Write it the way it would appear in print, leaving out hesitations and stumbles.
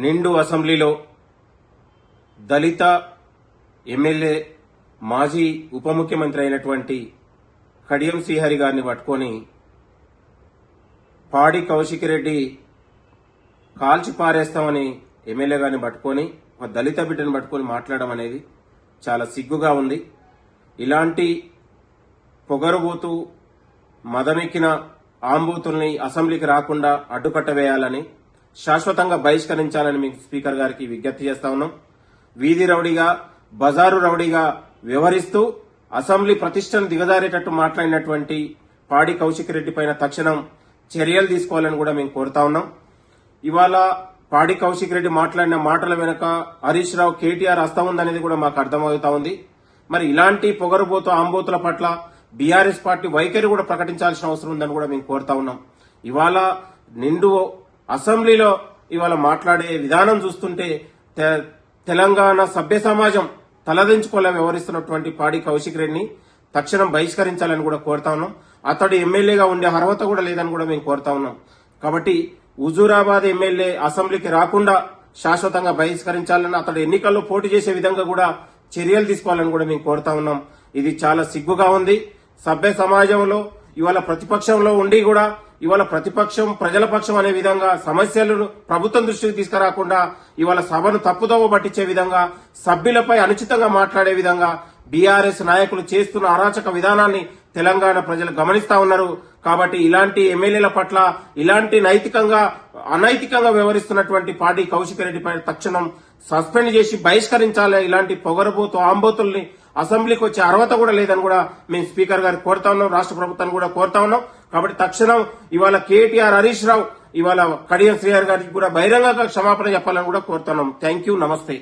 నిండు అసెంబ్లీలో దళిత ఎమ్మెల్యే మాజీ ఉప ముఖ్యమంత్రి అయినటువంటి కడియం శ్రీహరి గారిని పట్టుకొని పాడి కౌశిక్ రెడ్డి కాల్చి పారేస్తామని ఎమ్మెల్యే గారిని పట్టుకొని ఒక దళిత బిడ్డను పట్టుకొని మాట్లాడడం అనేది చాలా సిగ్గుగా ఉంది. ఇలాంటి పొగరుబోతూ మదమెక్కిన ఆంబూతుల్ని అసెంబ్లీకి రాకుండా అడ్డుకట్టవేయాలని శాశ్వతంగా బహిష్కరించాలని మీకు స్పీకర్ గారికి విజ్ఞప్తి చేస్తా ఉన్నాం. వీధి రౌడీగా బజారు రౌడీగా వ్యవహరిస్తూ అసెంబ్లీ ప్రతిష్టను దిగజారేటట్టు మాట్లాడినటువంటి పాడి కౌశిక్ రెడ్డి పైన తక్షణం చర్యలు తీసుకోవాలని కూడా మేము కోరుతా ఉన్నాం. ఇవాళ పాడి కౌశిక్ రెడ్డి మాట్లాడిన మాటల వెనుక హరీష్ రావు కేటీఆర్ హస్తం ఉందనేది కూడా మాకు అర్థమవుతా ఉంది. మరి ఇలాంటి పొగరుబోతు ఆంబోతుల పట్ల బీఆర్ఎస్ పార్టీ వైఖరి కూడా ప్రకటించాల్సిన అవసరం ఉందని కూడా మేము కోరుతా ఉన్నాం. ఇవాళ నిండు అసెంబ్లీలో ఇవాళ మాట్లాడే విధానం చూస్తుంటే తెలంగాణ సభ్య సమాజం తలదించుకోలే వ్యవహరిస్తున్నటువంటి పాడి కౌశిక్ రెడ్డిని తక్షణం బహిష్కరించాలని కూడా కోరుతా ఉన్నాం. అతడు ఎమ్మెల్యేగా ఉండే అర్హత కూడా లేదని కూడా మేము కోరుతా ఉన్నాం. కాబట్టి హుజూరాబాద్ ఎమ్మెల్యే అసెంబ్లీకి రాకుండా శాశ్వతంగా బహిష్కరించాలని, అతడు ఎన్నికల్లో పోటీ చేసే విధంగా కూడా చర్యలు తీసుకోవాలని కూడా మేము కోరుతా ఉన్నాం. ఇది చాలా సిగ్గుగా ఉంది. సభ్య సమాజంలో ఇవాళ ప్రతిపక్షంలో ఉండి కూడా ఇవాళ ప్రతిపక్షం ప్రజల పక్షం అనే విధంగా సమస్యలను ప్రభుత్వం దృష్టికి తీసుకురాకుండా ఇవాళ సభను తప్పుదోవ పట్టించే విధంగా సభ్యులపై అనుచితంగా మాట్లాడే విధంగా బీఆర్ఎస్ నాయకులు చేస్తున్న అరాచక విధానాన్ని తెలంగాణ ప్రజలు గమనిస్తా ఉన్నారు. కాబట్టి ఇలాంటి ఎమ్మెల్యేల పట్ల ఇలాంటి అనైతికంగా వ్యవహరిస్తున్నటువంటి పాడి కౌశిక్ రెడ్డి పై తక్షణం సస్పెండ్ చేసి బహిష్కరించాలి. ఇలాంటి పొగరబోతు ఆంబోతుల్ని అసెంబ్లీకి వచ్చే అర్హత కూడా లేదని కూడా మేము స్పీకర్ గారికి కోరుతా ఉన్నాం, రాష్ట్ర ప్రభుత్వాన్ని కూడా కోరుతా ఉన్నాం. కాబట్టి తక్షణం ఇవాళ కేటీఆర్ హరీష్ రావు ఇవాళ కడియం శ్రీహరి గారికి కూడా బహిరంగంగా క్షమాపణ చెప్పాలని కూడా కోరుతున్నాం. థ్యాంక్ యూ, నమస్తే.